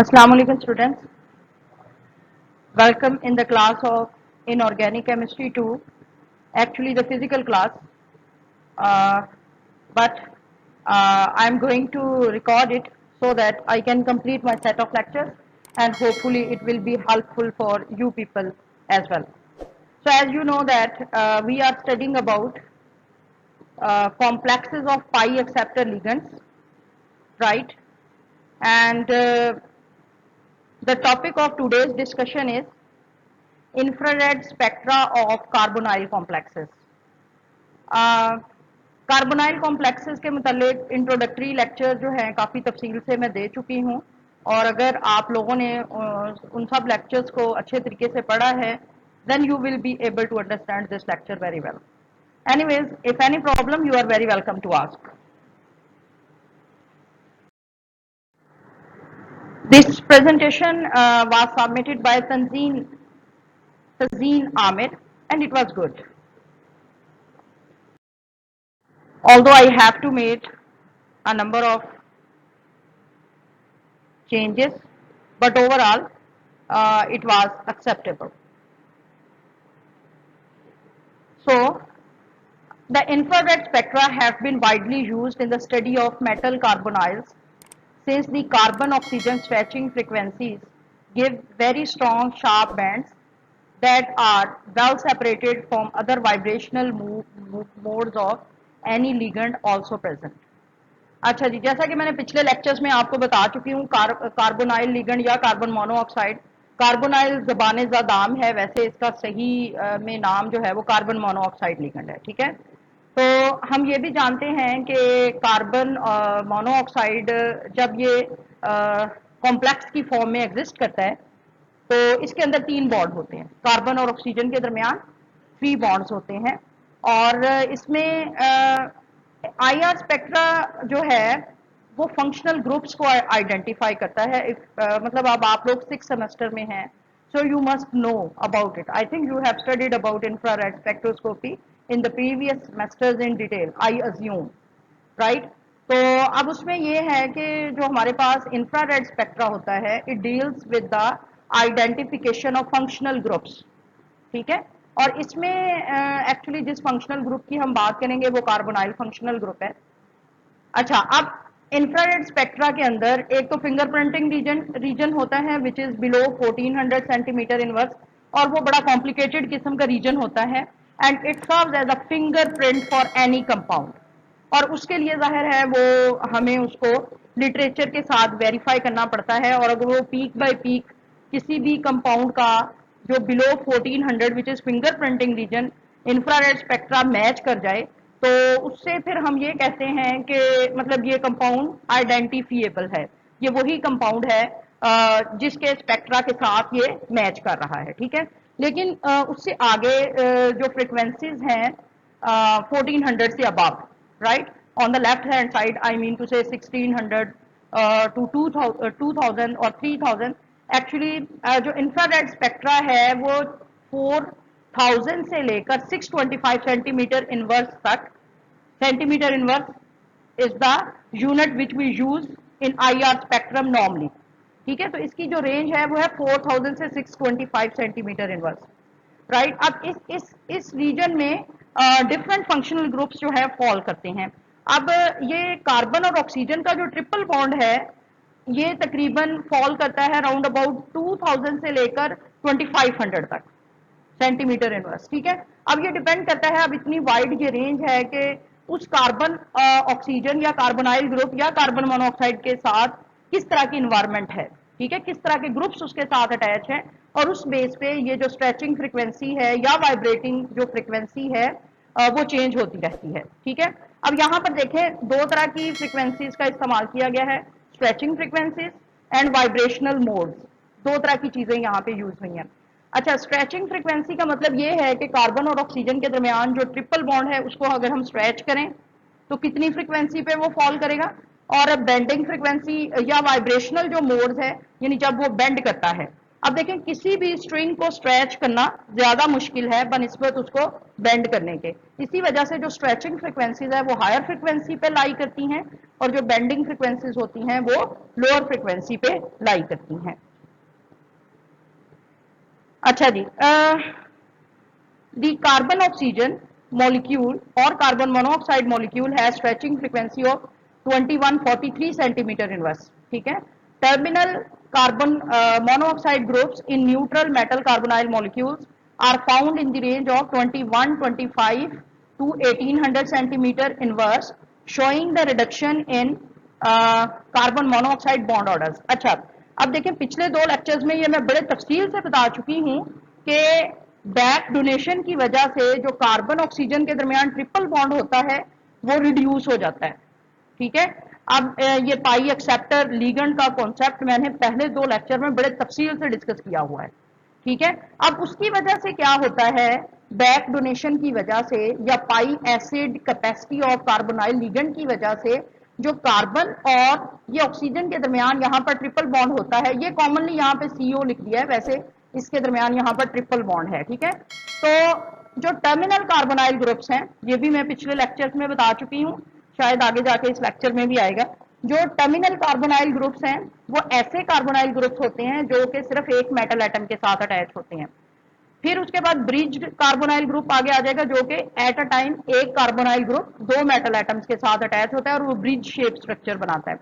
Assalamu alaikum students. Welcome in the class of Inorganic Chemistry 2, actually the physical class, uh, but I am going to record it so that I can complete my set of lectures and hopefully it will be helpful for you people as well. So as you know that we are studying about complexes of pi acceptor ligands, right? And the topic of today's discussion is infrared spectra of carbonyl complexes. Carbonyl complexes के मतलब introductory lecture जो है काफ़ी तफसील से मैं दे चुकी हूँ और अगर आप लोगों ने उन सब लेक्चर्स को अच्छे तरीके से पढ़ा है then you will be able to understand this lecture very well. Anyways, if any problem, you are very welcome to ask. This presentation was submitted by Tanzeen Amir and it was good. Although I have to make a number of changes, but overall it was acceptable. So the infrared spectra have been widely used in the study of metal carbonyls since the carbon-oxygen stretching frequencies give very strong sharp bands that are well separated from other vibrational modes of any ligand also present. अच्छा जी, जैसा कि मैंने पिछले lectures में आपको बता चुकी हूँ कार्बोनाइल लिगेंड या कार्बन मोनोऑक्साइड। कार्बोनाइल ज़बान ज़दाम है, वैसे इसका सही में नाम जो है वो कार्बन मोनोऑक्साइड लिगेंड है, ठीक है। तो हम ये भी जानते हैं कि कार्बन मोनोऑक्साइड जब ये कॉम्प्लेक्स की फॉर्म में एग्जिस्ट करता है तो इसके अंदर 3 बॉन्ड होते हैं। कार्बन और ऑक्सीजन के दरमियान 3 बॉन्ड्स होते हैं और इसमें आईआर स्पेक्ट्रा जो है वो फंक्शनल ग्रुप्स को आइडेंटिफाई करता है। मतलब अब आप लोग 6 सेमेस्टर में हैं, so you must know about it. I think you have studied about infrared spectroscopy in the previous semesters in detail, I assume, right? तो अब उसमें ये है कि जो हमारे पास इंफ्रारेड स्पेक्ट्रा होता है, it deals with the identification of functional groups, ठीक है। और इसमें एक्चुअली जिस फंक्शनल ग्रुप की हम बात करेंगे वो कार्बोनाइल फंक्शनल ग्रुप है। अच्छा, अब इंफ्रारेड स्पेक्ट्रा के अंदर एक तो फिंगरप्रिंटिंग रीजन होता है which is below 1400 centimetre inverse और वो बड़ा कॉम्प्लिकेटेड किस्म का रीजन होता है and it serves as a fingerprint for any compound और उसके लिए जाहिर है वो हमें उसको लिटरेचर के साथ वेरीफाई करना पड़ता है और अगर वो पीक बाय पीक किसी भी कंपाउंड का जो below 1400 which is fingerprinting region infrared spectra match कर जाए तो उससे फिर हम ये कहते हैं कि मतलब ये कंपाउंड आइडेंटिफिएबल है, ये वही कंपाउंड है जिसके स्पेक्ट्रा के साथ ये मैच कर रहा है, ठीक है। लेकिन उससे आगे जो फ्रिक्वेंसीज हैं 1400 से above, right? On the left hand side, I mean to say 1600 to 2000 और 3000 एक्चुअली जो इंफ्रारेड स्पेक्ट्रा है वो 4000 से लेकर 625 सेंटीमीटर इनवर्स तक, centimetre inverse is the unit which we use in IR spectrum normally, ठीक है। तो इसकी जो रेंज है वो है 4000 से 625 सेंटीमीटर इनवर्स, राइट। अब इस रीजन में डिफरेंट फंक्शनल ग्रुप्स जो है फॉल करते हैं। अब ये कार्बन और ऑक्सीजन का जो ट्रिपल बॉन्ड है ये तकरीबन फॉल करता है अराउंड अबाउट 2000 से लेकर 2500 तक सेंटीमीटर इनवर्स, ठीक है। अब ये डिपेंड करता है, अब इतनी वाइड ये रेंज है कि उस कार्बन ऑक्सीजन या कार्बोनाइल ग्रुप या कार्बन मोनोऑक्साइड के साथ किस तरह की इन्वायरमेंट है, ठीक है, किस तरह के ग्रुप्स उसके साथ अटैच है और उस बेस पे ये जो स्ट्रेचिंग फ्रीक्वेंसी है या वाइब्रेटिंग जो फ्रीक्वेंसी है वो चेंज होती रहती है, ठीक है। अब यहाँ पर देखें 2 तरह की फ्रीक्वेंसीज का इस्तेमाल किया गया है, stretching frequencies and vibrational modes, 2 तरह की चीजें यहाँ पे यूज हुई हैं। अच्छा, स्ट्रेचिंग फ्रीक्वेंसी का मतलब ये है कि कार्बन और ऑक्सीजन के दरमियान जो ट्रिपल बॉन्ड है उसको अगर हम स्ट्रेच करें तो कितनी फ्रीक्वेंसी पे वो फॉल करेगा, और बेंडिंग फ्रीक्वेंसी या वाइब्रेशनल जो मोड्स है यानी जब वो बेंड करता है। अब देखें किसी भी स्ट्रिंग को स्ट्रेच करना ज्यादा मुश्किल है बनिस्बत उसको बेंड करने के, इसी वजह से जो स्ट्रेचिंग फ्रीक्वेंसीज है वो हायर फ्रीक्वेंसी पे लाई करती हैं और जो बेंडिंग फ्रीक्वेंसीज होती हैं वो लोअर फ्रीक्वेंसी पे लाई करती हैं। अच्छा जी, the carbon oxygen molecule or carbon monoxide molecule has stretching frequency of 2143 centimeter inverse, ठीक है। terminal carbon monoxide groups in neutral metal carbonyl molecules are found in the range of 2125 to 1800 centimeter inverse, showing the reduction in carbon monoxide bond orders। अच्छा, अब देखें पिछले दो lectures में ये मैं बड़े तफसील से बता चुकी हूं कि बैक डोनेशन की वजह से जो कार्बन ऑक्सीजन के दरमियान ट्रिपल बॉन्ड होता है वो रिड्यूस हो जाता है, ठीक है। अब ये पाई एक्सेप्टर लीगेंड का कॉन्सेप्ट मैंने पहले दो लेक्चर में बड़े तफसील से डिस्कस किया हुआ है, ठीक है। अब उसकी वजह से क्या होता है, बैक डोनेशन की वजह से या pi acid capacity of carbonyl ligand की वजह से जो कार्बन और ये ऑक्सीजन के दरमियान यहाँ पर ट्रिपल बॉन्ड होता है, ये कॉमनली यहाँ पे CO लिख दिया है, वैसे इसके दरमियान यहाँ पर ट्रिपल बॉन्ड है, ठीक है। तो जो टर्मिनल कार्बोनाइल ग्रुप्स हैं, ये भी मैं पिछले लेक्चर्स में बता चुकी हूँ, शायद आगे जाके इस लेक्चर में भी आएगा। जो टर्मिनल कार्बोनाइल ग्रुप्स हैं वो ऐसे कार्बोनाइल ग्रुप्स होते हैं जो कि सिर्फ एक मेटल एटम के साथ अटैच होते हैं। फिर उसके बाद ब्रिज्ड कार्बोनाइल ग्रुप आगे आ जाएगा, जो कि एट अ टाइम एक कार्बोनाइल ग्रुप दो मेटल एटम्स के साथ अटैच होता है और वो ब्रिज शेप स्ट्रक्चर बनाता है।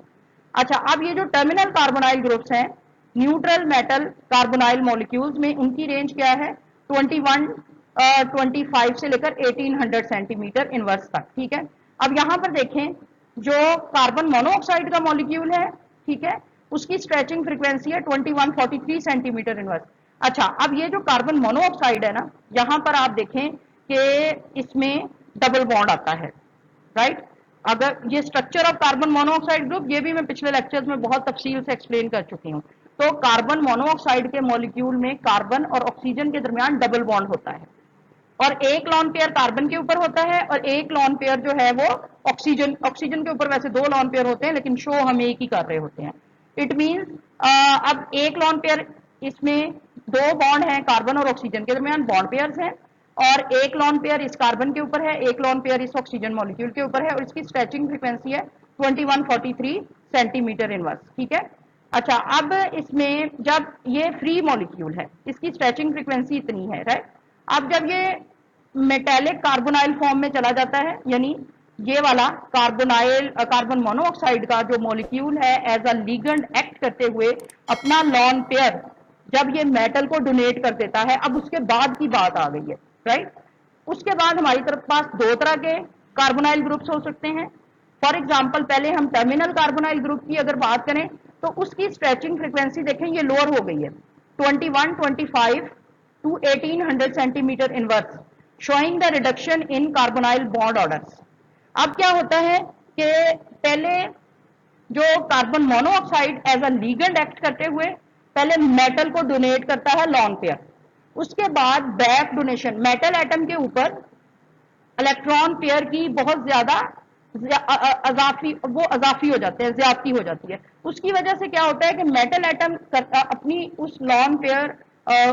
अच्छा, अब ये जो टर्मिनल कार्बोनाइल ग्रुप्स हैं न्यूट्रल मेटल कार्बोनाइल मॉलिक्यूल्स में, उनकी रेंज क्या है 25 से लेकर 1800 सेंटीमीटर इनवर्स तक, ठीक है। अब यहां पर देखें जो कार्बन मोनोऑक्साइड का मॉलिक्यूल है, ठीक है, उसकी स्ट्रेचिंग फ्रीक्वेंसी है 2143 सेंटीमीटर इनवर्स। अच्छा, अब ये जो कार्बन मोनोऑक्साइड है ना, यहां पर आप देखें कि इसमें डबल बॉन्ड आता है, राइट। अगर ये structure of carbon monoxide group, ये भी मैं पिछले लेक्चर्स में बहुत तफसील से एक्सप्लेन कर चुकी हूँ। तो कार्बन मोनोऑक्साइड के मॉलिक्यूल में कार्बन और ऑक्सीजन के दरमियान डबल बॉन्ड होता है और एक लॉन पेयर कार्बन के ऊपर होता है और एक लॉन पेयर जो है वो ऑक्सीजन के ऊपर, वैसे दो लॉन पेयर होते हैं लेकिन शो हम एक ही कर रहे होते हैं। इट मींस अब एक लॉन पेयर, इसमें दो बॉन्ड हैं कार्बन और ऑक्सीजन के दरमियान, बॉन्ड पेयर्स हैं, और एक लॉन पेयर इस कार्बन के ऊपर है, एक लॉन पेयर इस ऑक्सीजन मॉलिक्यूल के ऊपर है और इसकी स्ट्रेचिंग फ्रीक्वेंसी है 2143 सेंटीमीटर इनवर्स, ठीक है। अच्छा, अब इसमें जब ये फ्री मॉलिक्यूल है, इसकी स्ट्रेचिंग फ्रीक्वेंसी इतनी है, राइट। अब जब ये मेटेलिक कार्बोनाइल फॉर्म में चला जाता है, यानी ये वाला कार्बन मोनोऑक्साइड का जो मॉलिक्यूल है एज अ लिगेंड एक्ट करते हुए अपना लॉन पेयर जब ये मेटल को डोनेट कर देता है, अब उसके बाद की बात आ गई है, राइट। उसके बाद हमारी तरफ पास दो तरह के कार्बोनाइल ग्रुप्स हो सकते हैं। फॉर एग्जाम्पल, पहले हम टर्मिनल कार्बोनाइल ग्रुप की अगर बात करें तो उसकी स्ट्रेचिंग फ्रीक्वेंसी देखें ये लोअर हो गई है 2125 to 1800 centimetre inverse, showing the reduction in carbonyl bond orders. अब क्या होता है कि पहले जो carbon monoxide as a ligand act करते हुए पहले मेटल को डोनेट करता है लॉन पेयर, उसके बाद बैक डोनेशन मेटल एटम के ऊपर इलेक्ट्रॉन पेयर की बहुत ज्यादा अजाफी हो जाते हैं, ज्यादती हो जाती है। उसकी वजह से क्या होता है कि मेटल एटम अपनी उस लॉन पेयर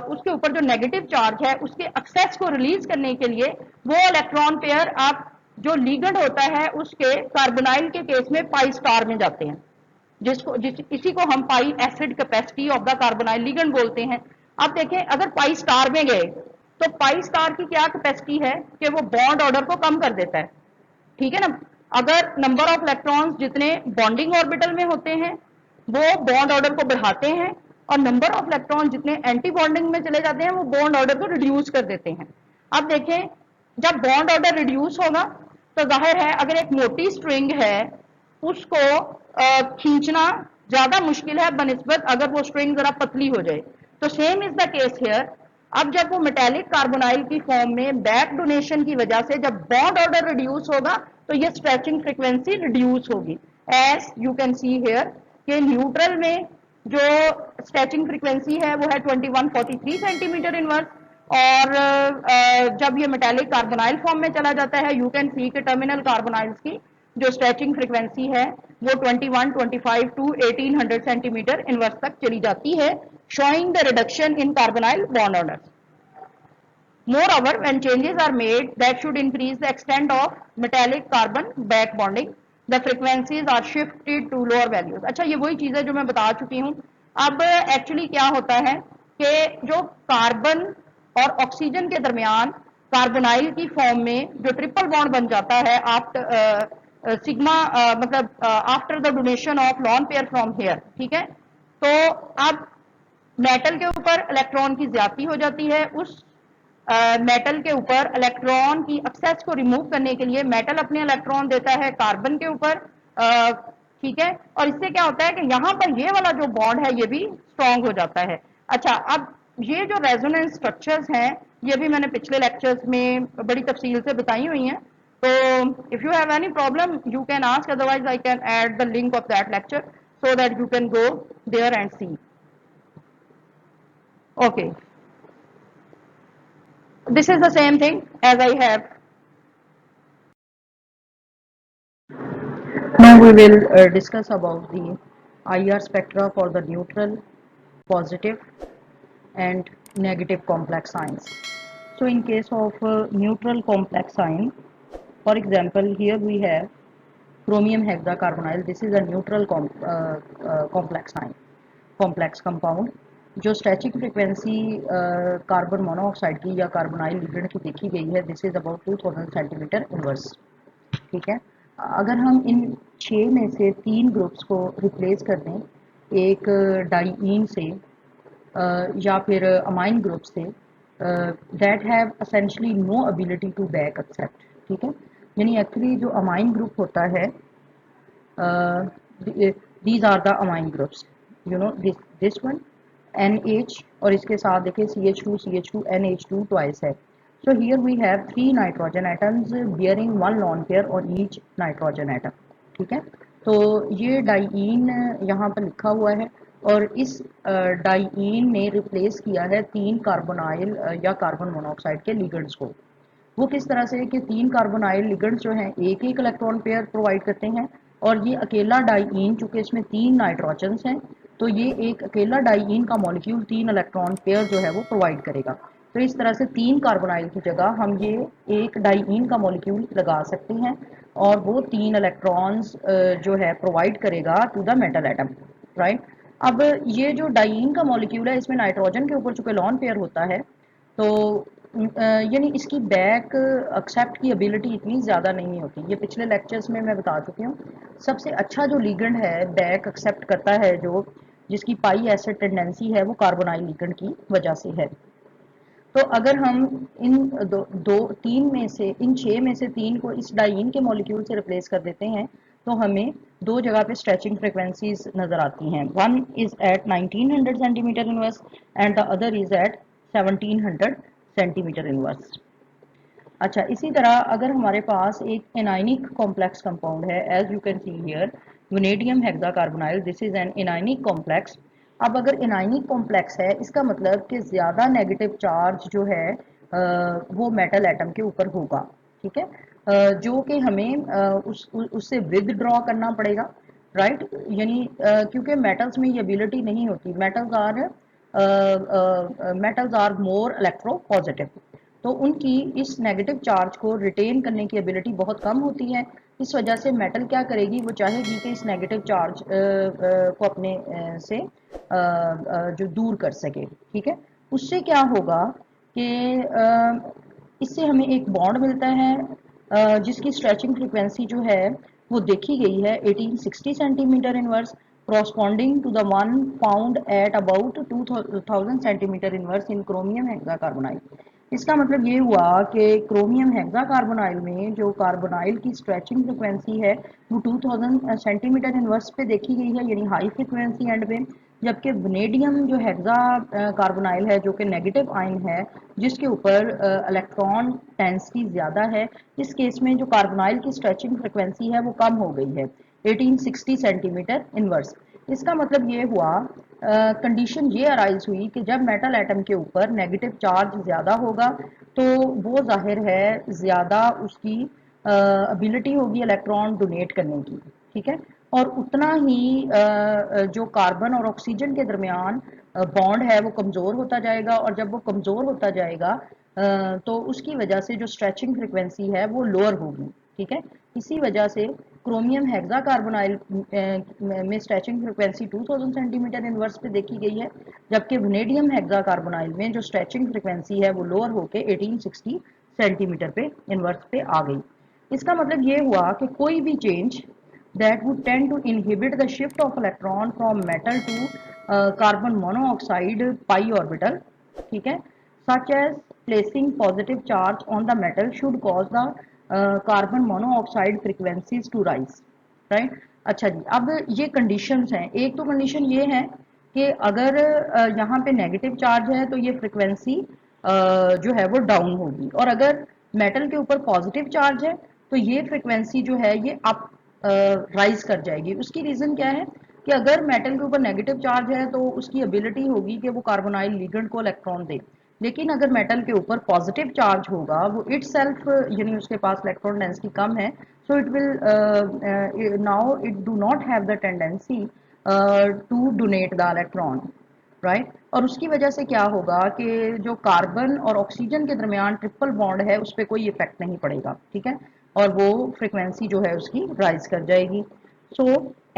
उसके ऊपर जो नेगेटिव चार्ज है उसके एक्सेस को रिलीज करने के लिए वो इलेक्ट्रॉन पेयर आप जो लीगेंड होता है उसके कार्बोनाइल के केस में पाई स्टार में जाते हैं, इसी को हम pi acid capacity of the carbonyl ligand बोलते हैं। अब देखें, अगर पाई स्टार में गए तो पाई स्टार की क्या कैपेसिटी है कि वो बॉन्ड ऑर्डर को कम कर देता है, ठीक है ना। अगर नंबर ऑफ इलेक्ट्रॉन्स जितने बॉन्डिंग ऑर्बिटल में होते हैं वो बॉन्ड ऑर्डर को बढ़ाते हैं और नंबर ऑफ इलेक्ट्रॉन जितने एंटी बॉन्डिंग में चले जाते हैं वो बॉन्ड ऑर्डर को रिड्यूस कर देते हैं। अब देखें, जब बॉन्ड ऑर्डर रिड्यूस होगा तो जाहिर है अगर एक मोटी स्ट्रिंग है उसको खींचना ज्यादा मुश्किल है बनिस्बत अगर वो स्ट्रिंग जरा पतली हो जाए। तो same is the case here. अब जब वो मेटेलिक कार्बोनाइल की फॉर्म में बैक डोनेशन की वजह से जब बॉन्ड ऑर्डर रिड्यूस होगा तो ये स्ट्रेचिंग फ्रीक्वेंसी रिड्यूस होगी, as you can see here कि न्यूट्रल में जो स्ट्रेचिंग फ्रीक्वेंसी है वो है 2143 सेंटीमीटर इनवर्स, और जब ये मेटेलिक कार्बोनाइल फॉर्म में चला जाता है यू कैन सी के टर्मिनल कार्बोनाइल्स की जो स्ट्रेचिंग फ्रीक्वेंसी है वो 2125 टू 1800 सेंटीमीटर इनवर्स तक चली जाती है, showing the reduction in carbonyl bond orders. Moreover, when changes are made that should increase the extent of metallic carbon back bonding, the frequencies are shifted to lower values. अच्छा, ये वही चीज़ है जो मैं बता चुकी हूँ। अब एक्चुअली क्या होता है कि जो कार्बन और ऑक्सीजन के दरमियान कार्बोनाइल की फॉर्म में जो ट्रिपल बॉन्ड बन जाता है आफ्टर सिग्मा, मतलब after the donation of lone pair from here, ठीक है। तो अब मेटल के ऊपर इलेक्ट्रॉन की ज्यादती हो जाती है। उस मेटल के ऊपर इलेक्ट्रॉन की एक्सेस को रिमूव करने के लिए मेटल अपने इलेक्ट्रॉन देता है कार्बन के ऊपर, ठीक है। और इससे क्या होता है कि यहाँ पर ये वाला जो बॉन्ड है ये भी स्ट्रांग हो जाता है। अच्छा, अब ये जो रेजोनेंस स्ट्रक्चर्स हैं ये भी मैंने पिछले लेक्चर्स में बड़ी तफसील से बताई हुई हैं। तो if you have any problem you can ask, otherwise I can add the link of that lecture so that you can go there and see. Okay, this is the same thing as I have. Now we will discuss about the IR spectra for the neutral, positive and negative complex ions. So in case of neutral complex ion, for example, here we have chromium hexacarbonyl. This is a neutral complex ion, complex compound, जो स्टैचिक frequency carbon monoxide की या carbonyl ligand की देखी गई है, this is about 2000 centimetre inverse, ठीक है। अगर हम इन 6 में से 3 ग्रुप्स को रिप्लेस कर दें एक डाइईन से या फिर अमाइन ग्रुप से, that have essentially no ability to back accept, ठीक है। यानी एक्चुअली जो अमाइन ग्रुप होता है, these are the amine groups, you know this one NH, और इसके साथ देखिए CH2 NH2 ट्वाइस है। So here we have 3 nitrogen atoms bearing 1 lone pair on each nitrogen atom, ठीक है। तो ये डाइईन यहाँ पर लिखा हुआ है और इस डाइईन ने रिप्लेस किया है 3 कार्बोनाइल या कार्बन मोनोऑक्साइड के लिगेंड्स को। वो किस तरह से कि 3 कार्बोनाइल लिगेंड्स जो हैं एक एक इलेक्ट्रॉन पेयर प्रोवाइड करते हैं, और ये अकेला डाइईन चूंकि इसमें 3 नाइट्रोजन्स हैं तो ये एक अकेला डाइईन का मॉलिक्यूल 3 इलेक्ट्रॉन पेयर जो है वो प्रोवाइड करेगा। तो इस तरह से 3 कार्बोनाइल की जगह हम ये एक डाइईन का मॉलिक्यूल लगा सकते हैं और वो 3 इलेक्ट्रॉन्स जो है प्रोवाइड करेगा to the metal atom, right. अब ये जो डाइईन का मॉलिक्यूल है इसमें नाइट्रोजन के ऊपर चूंकि लॉन पेयर होता है, तो यानी इसकी बैक एक्सेप्ट की एबिलिटी इतनी ज़्यादा नहीं होती। ये पिछले लेक्चर्स में मैं बता चुकी हूँ। सबसे अच्छा जो लिगेंड है बैक एक्सेप्ट करता है, जो जिसकी पाई एसिड टेंडेंसी है, वो कार्बोनाइल लिगेंड की वजह से है। तो अगर हम इन तीन में से, इन 6 में से 3 को इस डाइईन के मॉलिक्यूल से रिप्लेस कर देते हैं तो हमें 2 जगह पे स्ट्रेचिंग फ्रिक्वेंसीज नज़र आती हैं। One is at 1900 centimetre inverse and the other is at 1700 centimetre inverse. अच्छा, इसी तरह अगर हमारे पास एक एनाइनिक कॉम्प्लेक्स कंपाउंड है, as you can see here vanadium hexacarbonyl, this is an anionic complex. अब अगर एनाइनिक कॉम्प्लेक्स है इसका मतलब कि ज़्यादा नेगेटिव चार्ज जो है वो मेटल एटम के ऊपर होगा, ठीक है। जो कि हमें उससे विदड्रॉ करना पड़ेगा, राइट। यानी क्योंकि मेटल्स में ये एबिलिटी नहीं होती, metals are more electropositive, तो उनकी इस नेगेटिव चार्ज को रिटेन करने की एबिलिटी बहुत कम होती है। इस वजह से मेटल क्या करेगी, वो चाहेगी कि इस नेगेटिव चार्ज को अपने से जो दूर कर सके, ठीक है। उससे क्या होगा कि इससे हमें एक बॉन्ड मिलता है जिसकी स्ट्रेचिंग फ्रीक्वेंसी जो है वो देखी गई है 1860 centimetre inverse, corresponding to the one found at about 2000 centimetre inverse in chromium hexacarbonyl. इसका मतलब ये हुआ कि क्रोमियम हेक्साकार्बोनाइल में जो कार्बोनाइल की स्ट्रेचिंग फ्रिक्वेंसी है वो 2000 सेंटीमीटर इनवर्स पे देखी गई है, यानी हाई फ्रिक्वेंसी एंड पे। जबकि वनेडियम जो हेक्सा कार्बोनाइल है जो कि नेगेटिव आयन है, जिसके ऊपर इलेक्ट्रॉन डेंसिटी ज़्यादा है, इस केस में जो कार्बोनाइल की स्ट्रेचिंग फ्रिक्वेंसी है वो कम हो गई है 1860 सेंटीमीटर इनवर्स। इसका मतलब ये हुआ, कंडीशन ये अराइज हुई कि जब मेटल एटम के ऊपर नेगेटिव चार्ज ज़्यादा होगा तो वो जाहिर है ज़्यादा उसकी एबिलिटी होगी इलेक्ट्रॉन डोनेट करने की, ठीक है। और उतना ही जो कार्बन और ऑक्सीजन के दरमियान बॉन्ड है वो कमज़ोर होता जाएगा, और जब वो कमज़ोर होता जाएगा तो उसकी वजह से जो स्ट्रेचिंग फ्रिक्वेंसी है वो लोअर होगी, ठीक है। इसी वजह से क्रोमियम हेक्सा कार्बोनाइल में स्ट्रेचिंग फ्रिक्वेंसी 2000 सेंटीमीटर इनवर्स पे देखी गई है, जबकि वनेडियम हेक्सा कार्बोनाइल में जो स्ट्रेचिंग फ्रिक्वेंसी है वो लोअर होके 1860 सेंटीमीटर पे इनवर्स पे आ गई। इसका मतलब ये हुआ कि कोई भी change that would tend to inhibit the shift of electron from metal to carbon monoxide pi orbital, ठीक है, such as placing positive charge on the metal should cause the carbon monoxide frequencies to rise, right? अच्छा जी, अब ये conditions हैं। एक तो condition ये है कि अगर यहाँ पे नेगेटिव चार्ज है तो ये फ्रिक्वेंसी जो है वो डाउन होगी, और अगर मेटल के ऊपर पॉजिटिव चार्ज है तो ये फ्रिक्वेंसी जो है ये अप राइज कर जाएगी। उसकी रीजन क्या है कि अगर मेटल के ऊपर नेगेटिव चार्ज है तो उसकी एबिलिटी होगी कि वो कार्बोनाइल लिगेंड को इलेक्ट्रॉन दे, लेकिन अगर मेटल के ऊपर पॉजिटिव चार्ज होगा वो इट सेल्फ यानी उसके पास इलेक्ट्रॉन डेंसिटी कम है, so it will now it do not have the tendency to donate the electron, right? और उसकी वजह से क्या होगा कि जो कार्बन और ऑक्सीजन के दरमियान ट्रिपल बॉन्ड है उस पर कोई इफेक्ट नहीं पड़ेगा, ठीक है, और वो फ्रिक्वेंसी जो है उसकी राइज कर जाएगी। So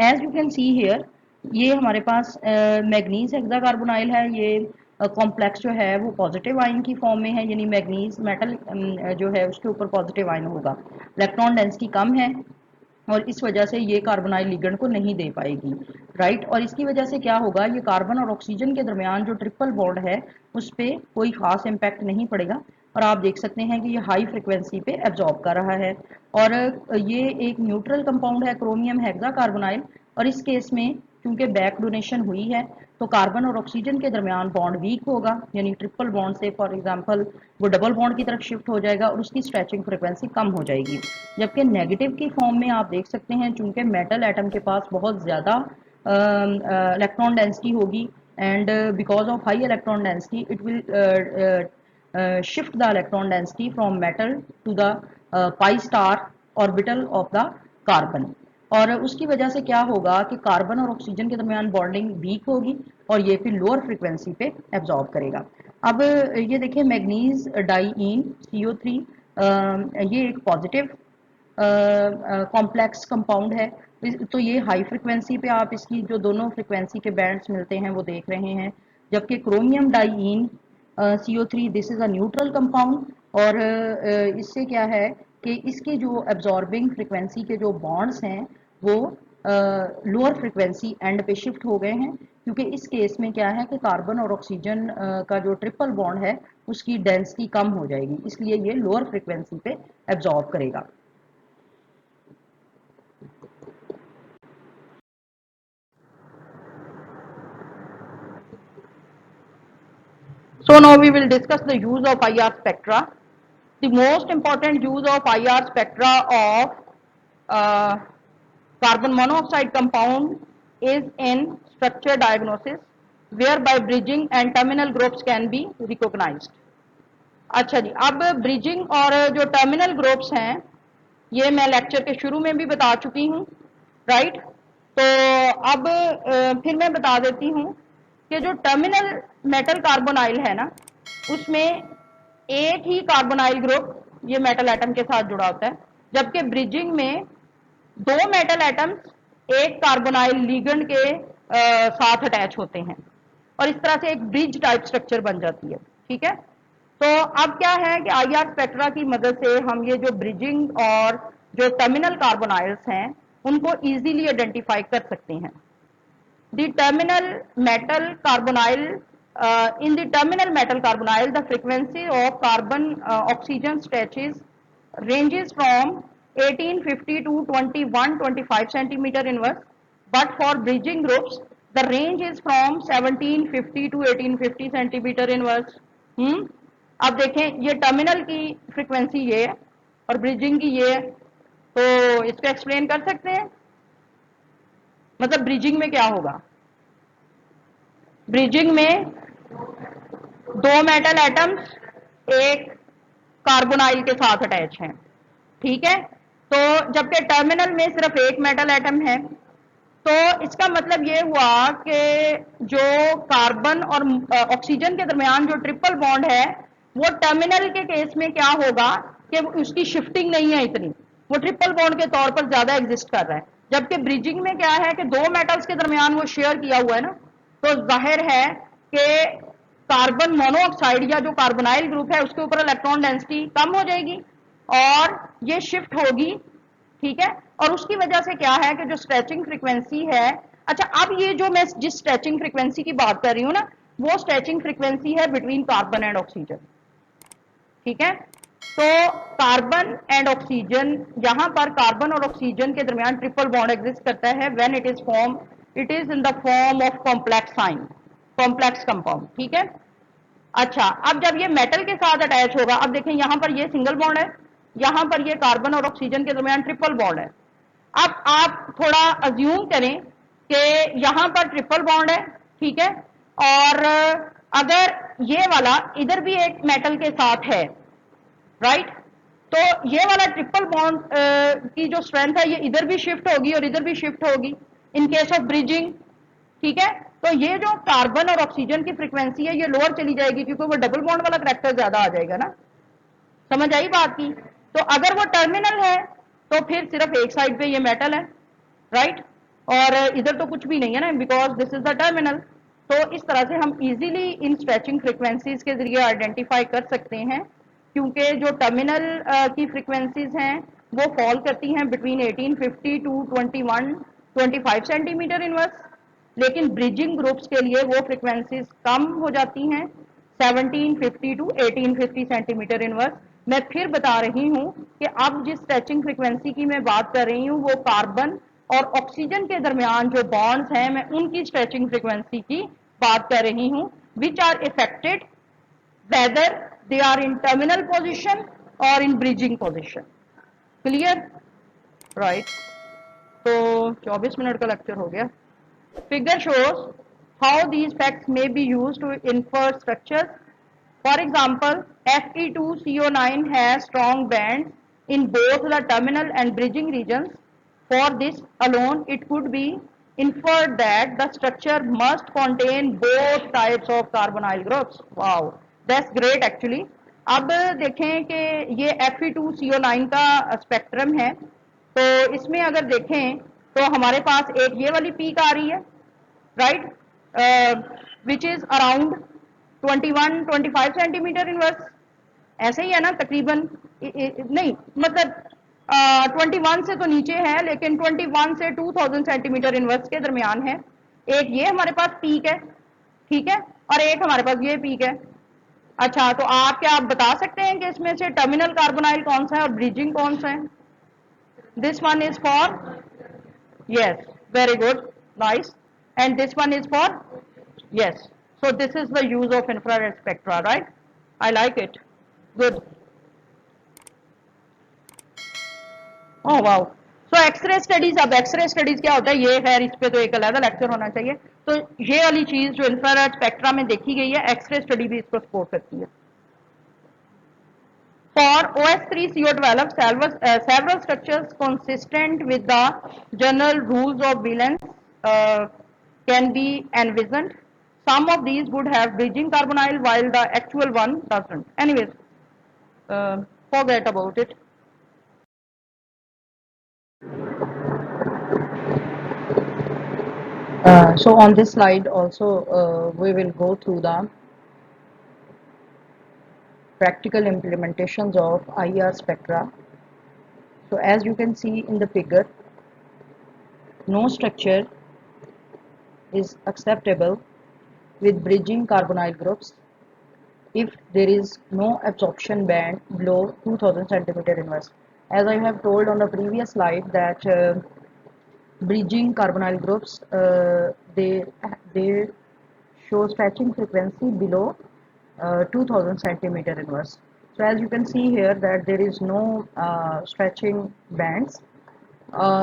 as you can see here, ये हमारे पास मैग्नीज हेक्सा कार्बोनाइल है, ये कॉम्प्लेक्स जो है वो पॉजिटिव आयन की फॉर्म में है, यानी मैग्नीज मेटल जो है उसके ऊपर पॉजिटिव आयन होगा, इलेक्ट्रॉन डेंसिटी कम है और इस वजह से ये कार्बोनाइल लिगेंड को नहीं दे पाएगी, राइट? और इसकी वजह से क्या होगा, ये कार्बन और ऑक्सीजन के दरमियान जो ट्रिपल बॉन्ड है उस पर कोई खास इम्पैक्ट नहीं पड़ेगा, और आप देख सकते हैं कि ये हाई फ्रिक्वेंसी पे एब्जॉर्ब कर रहा है। और ये एक न्यूट्रल कंपाउंड है क्रोमियम हेक्सा कार्बोनाइल, और इस केस में क्योंकि बैक डोनेशन हुई है तो कार्बन और ऑक्सीजन के दरमियान बॉन्ड वीक होगा, यानी ट्रिपल बॉन्ड से फॉर एग्जांपल वो डबल बॉन्ड की तरफ शिफ्ट हो जाएगा और उसकी स्ट्रेचिंग फ्रिक्वेंसी कम हो जाएगी। जबकि नेगेटिव की फॉर्म में आप देख सकते हैं चूंकि मेटल एटम के पास बहुत ज़्यादा इलेक्ट्रॉन डेंसिटी होगी, and because of high electron density it will shift the electron density from metal to the pi star orbital of the carbon, और उसकी वजह से क्या होगा कि कार्बन और ऑक्सीजन के दरमियान बॉन्डिंग वीक होगी और ये फिर लोअर फ्रिक्वेंसी पे एब्जॉर्ब करेगा। अब ये देखिए मैग्नीज डाइईन CO3, ये एक पॉजिटिव कॉम्प्लेक्स कंपाउंड है, तो ये हाई फ्रिक्वेंसी पे आप इसकी जो दोनों फ्रिक्वेंसी के बैंड्स मिलते हैं वो देख रहे हैं, जबकि chromium diene CO3 this is a neutral compound, और इससे क्या है कि इसके जो एब्जॉर्बिंग फ्रिक्वेंसी के जो बॉन्ड्स हैं वो लोअर फ्रिक्वेंसी एंड पे शिफ्ट हो गए हैं, क्योंकि इस केस में क्या है कि कार्बन और ऑक्सीजन का जो ट्रिपल बॉन्ड है उसकी डेंसिटी कम हो जाएगी, इसलिए ये लोअर फ्रिक्वेंसी पे एब्जॉर्ब करेगा। So now we will discuss the use of IR spectra. The most important use of IR spectra of uh, carbon monoxide compound is in structure diagnosis, whereby bridging and terminal groups can be recognized. अच्छा जी, अब bridging और जो terminal groups हैं ये मैं lecture के शुरू में भी बता चुकी हूँ, राइट? तो अब फिर मैं बता देती हूँ कि जो टर्मिनल मेटल कार्बोनाइल है ना उसमें एक ही कार्बोनाइल ग्रुप ये मेटल एटम के साथ जुड़ा होता है, जबकि ब्रिजिंग में दो मेटल एटम्स एक कार्बोनाइल लिगेंड के साथ अटैच होते हैं और इस तरह से एक ब्रिज टाइप स्ट्रक्चर बन जाती है, ठीक है? तो अब क्या है कि आईआर स्पेक्ट्रा की मदद से हम ये जो ब्रिजिंग और जो टर्मिनल कार्बोनाइल्स हैं उनको इजीली आइडेंटिफाई कर सकते हैं। The terminal metal carbonyl in the terminal metal carbonyl the frequency of carbon oxygen stretches ranges from 1850 to 2125 centimeter inverse, but for bridging groups the range is from 1750 to 1850 centimeter inverse। अब देखें ये terminal की frequency ये है और bridging की ये है, तो इसको एक्सप्लेन कर सकते हैं। मतलब ब्रिजिंग में क्या होगा, ब्रिजिंग में दो मेटल एटम्स एक कार्बोनाइल के साथ अटैच हैं, ठीक है? तो जबकि टर्मिनल में सिर्फ एक मेटल एटम है, तो इसका मतलब ये हुआ कि जो कार्बन और ऑक्सीजन के दरमियान जो ट्रिपल बॉन्ड है वो टर्मिनल के केस में क्या होगा कि उसकी शिफ्टिंग नहीं है इतनी, वो ट्रिपल बॉन्ड के तौर पर ज्यादा एग्जिस्ट कर रहा है। जबकि ब्रिजिंग में क्या है कि दो मेटल्स के दरमियान वो शेयर किया हुआ है ना, तो जाहिर है कि कार्बन मोनोऑक्साइड या जो कार्बोनाइल ग्रुप है उसके ऊपर इलेक्ट्रॉन डेंसिटी कम हो जाएगी और ये शिफ्ट होगी, ठीक है। और उसकी वजह से क्या है कि जो स्ट्रेचिंग फ्रीक्वेंसी है, अच्छा अब ये जो मैं जिस स्ट्रेचिंग फ्रीक्वेंसी की बात कर रही हूँ ना, वो स्ट्रेचिंग फ्रीक्वेंसी है बिटवीन कार्बन एंड ऑक्सीजन, ठीक है। तो कार्बन एंड ऑक्सीजन, यहां पर कार्बन और ऑक्सीजन के दरमियान ट्रिपल बॉन्ड एग्जिस्ट करता है when it is in the form of complex sign, complex compound, ठीक है। अच्छा अब जब ये मेटल के साथ अटैच होगा, अब देखें यहां पर ये सिंगल बॉन्ड है, यहां पर ये कार्बन और ऑक्सीजन के दरमियान ट्रिपल बॉन्ड है। अब आप थोड़ा अज्यूम करें कि यहां पर ट्रिपल बॉन्ड है, ठीक है, और अगर ये वाला इधर भी एक मेटल के साथ है, राइट, तो ये वाला ट्रिपल बॉन्ड की जो स्ट्रेंथ है ये इधर भी शिफ्ट होगी और इधर भी शिफ्ट होगी इन केस ऑफ ब्रिजिंग, ठीक है। तो ये जो कार्बन और ऑक्सीजन की फ्रीक्वेंसी है ये लोअर चली जाएगी क्योंकि वो डबल बॉन्ड वाला करैक्टर ज्यादा आ जाएगा ना, समझ आई बात की। तो अगर वो टर्मिनल है तो फिर सिर्फ एक साइड पे ये मेटल है, राइट, और इधर तो कुछ भी नहीं है ना because this is the terminal. तो इस तरह से हम इजीली इन स्ट्रेचिंग फ्रीक्वेंसीज के जरिए आइडेंटिफाई कर सकते हैं, क्योंकि जो टर्मिनल की फ्रीक्वेंसीज हैं वो फॉल करती हैं बिटवीन 1850 टू 25 सेंटीमीटर इनवर्स, लेकिन ब्रिजिंग ग्रुप्स के लिए वो फ्रीक्वेंसीज कम हो जाती हैं 1750 टू 1850 सेंटीमीटर इनवर्स। मैं फिर बता रही हूं कि अब जिस स्ट्रेचिंग फ्रीक्वेंसी की मैं बात कर रही हूं वो कार्बन और ऑक्सीजन के दरमियान जो बॉन्ड्स हैं मैं उनकी स्ट्रेचिंग फ्रीक्वेंसी की बात कर रही हूं, which are affected whether they are in terminal position और in bridging position. Clear, right. तो 24 मिनट का लेक्चर हो गया। Figure shows how these facts may be used to infer structures. For example, Fe2CO9 has strong bands in both the terminal and bridging regions. For this alone, it could be inferred that the structure must contain both types of carbonyl groups. Wow, that's great actually. अब देखें कि ये Fe2CO9 का spectrum है, तो इसमें अगर देखें तो हमारे पास एक ये वाली पीक आ रही है, right, which is around 21-25 centimetre inverse, ऐसे ही है ना तकरीबन, नहीं मतलब 21 से तो नीचे है लेकिन 21 से 2000 सेंटीमीटर इनवर्स के दरमियान है। एक ये हमारे पास पीक है, ठीक है, और एक हमारे पास ये पीक है। अच्छा तो आप क्या आप बता सकते हैं कि इसमें से टर्मिनल कार्बोनाइल कौन सा है और ब्रिजिंग कौन सा है? This one is for, yes, very good, nice, and this one is for, yes, so this is the use of infrared spectra, right? I like it, good. Oh wow, so X-ray studies, अब X-ray studies क्या होता है ये खैर इस पे तो एक अलग लेक्चर होना चाहिए। तो ये वाली चीज जो इंफ्रारेड स्पेक्ट्रा में देखी गई है एक्सरे स्टडी भी इसको सपोर्ट करती है। For OS3CO develop several structures consistent with the general rules of valence can be envisioned. Some of these would have bridging carbonyl while the actual one doesn't. Anyways, forget about it. So on this slide also we will go through the practical implementations of IR spectra. So as you can see in the figure, no structure is acceptable with bridging carbonyl groups if there is no absorption band below 2000 centimeter inverse. As I have told on the previous slide that bridging carbonyl groups they show stretching frequency below 2000 centimeter inverse. So as you can see here that there is no stretching bands.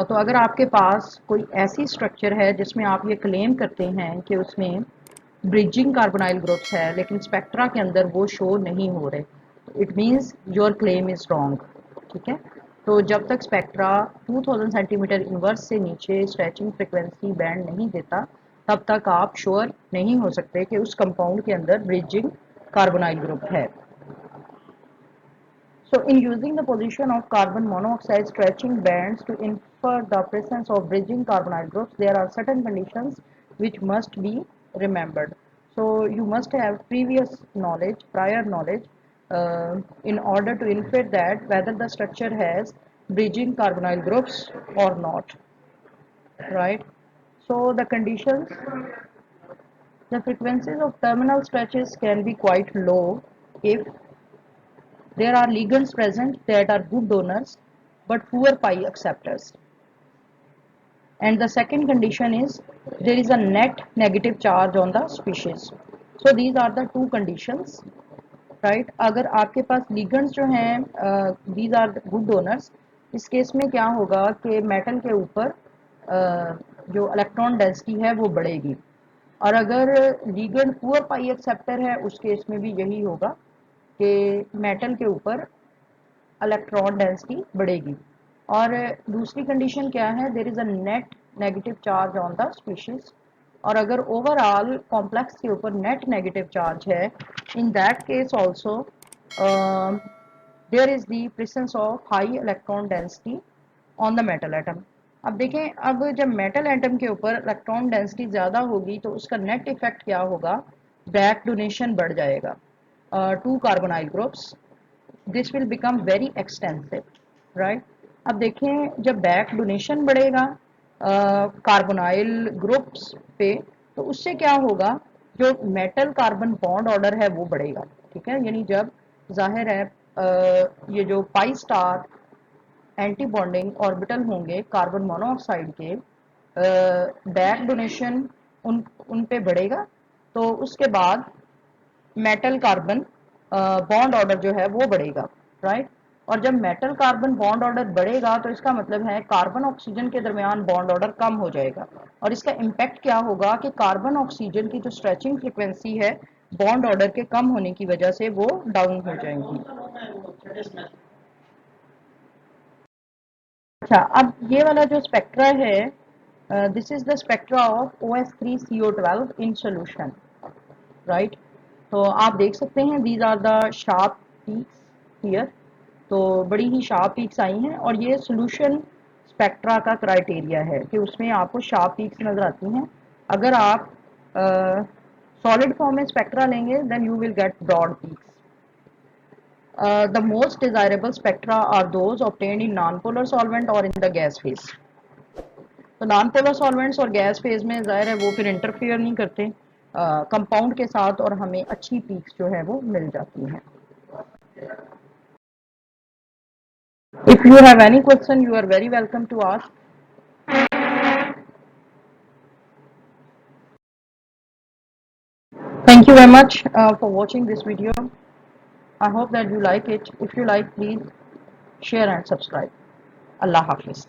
तो अगर आपके पास कोई ऐसी structure है जिसमें आप ये claim करते हैं कि उसमें ब्रिजिंग कार्बोनाइल ग्रुप्स है लेकिन स्पेक्ट्रा के अंदर वो शो नहीं हो रहे, it means your claim is wrong, ठीक है। तो जब तक स्पेक्ट्रा 2000 सेंटीमीटर इनवर्स से नीचे स्ट्रेचिंग फ्रिक्वेंसी बैंड नहीं देता तब तक आप श्योर नहीं हो सकते कि उस कंपाउंड के अंदर ब्रिजिंग कार्बोनाइल ग्रुप है। So in using the position of carbon monoxide stretching bands to infer the presence of bridging carbonyl groups, there are certain conditions which must be remembered. So you must have prior knowledge, in order to infer that whether the structure has bridging carbonyl groups or not, right? So the frequencies of terminal stretches can be quite low if there are ligands present that are good donors but poor pi acceptors. And the second condition is there is a net negative charge on the species. So these are the two conditions, right? अगर आपके पास ligands जो हैं these are good donors, इस case में क्या होगा कि metal के ऊपर जो इलेक्ट्रॉन डेंसिटी है वो बढ़ेगी, और अगर लिगेंड पुअर पाई एक्सेप्टर है उस केस में भी यही होगा कि मेटल के ऊपर इलेक्ट्रॉन डेंसिटी बढ़ेगी। और दूसरी कंडीशन क्या है, there is a net negative charge on the species, और अगर ओवरऑल कॉम्प्लेक्स के ऊपर नेट नेगेटिव चार्ज है, in that case also there is the presence of high electron density on the metal atom. अब देखें, अब जब मेटल एटम के ऊपर इलेक्ट्रॉन डेंसिटी ज़्यादा होगी तो उसका नेट इफेक्ट क्या होगा, बैक डोनेशन बढ़ जाएगा to carbonyl groups, this will become very extensive, right. अब देखें जब बैक डोनेशन बढ़ेगा कार्बोनाइल ग्रुप्स पे, तो उससे क्या होगा, जो मेटल कार्बन बॉन्ड ऑर्डर है वो बढ़ेगा, ठीक है। यानी जब जाहिर है ये जो pi star anti bonding orbital होंगे कार्बन मोनोऑक्साइड के, बैक डोनेशन उन पे बढ़ेगा, तो उसके बाद मेटल कार्बन बॉन्ड ऑर्डर जो है वो बढ़ेगा, राइट। और जब मेटल कार्बन बॉन्ड ऑर्डर बढ़ेगा तो इसका मतलब है कार्बन ऑक्सीजन के दरमियान बॉन्ड ऑर्डर कम हो जाएगा, और इसका इम्पैक्ट क्या होगा कि कार्बन ऑक्सीजन की जो स्ट्रेचिंग फ्रिक्वेंसी है बॉन्ड ऑर्डर के कम होने की वजह से वो डाउन हो जाएंगी। अच्छा, अब ये वाला जो स्पेक्ट्रा है, this is the spectra of OH3CO12 in solution, right. तो आप देख सकते हैं these are the sharp peaks here, तो बड़ी ही शार्प पीक्स आई हैं, और ये सोल्यूशन स्पेक्ट्रा का क्राइटेरिया है कि उसमें आपको शार्प पीक्स नजर आती हैं। अगर आप सॉलिड फॉर्म में स्पेक्ट्रा लेंगे then you will get broad peaks. The most desirable spectra are those obtained in non-polar solvent or in the gas phase. तो नॉन पोलर सॉल्वेंट्स और गैस फेज में जाहिर है वो फिर इंटरफेयर नहीं करते कंपाउंड के साथ, और हमें अच्छी पीक्स जो है वो मिल जाती हैं। If you have any question you are very welcome to ask. Thank you very much for watching this video. I hope that you like it. If you like, please share and subscribe. Allah Hafiz.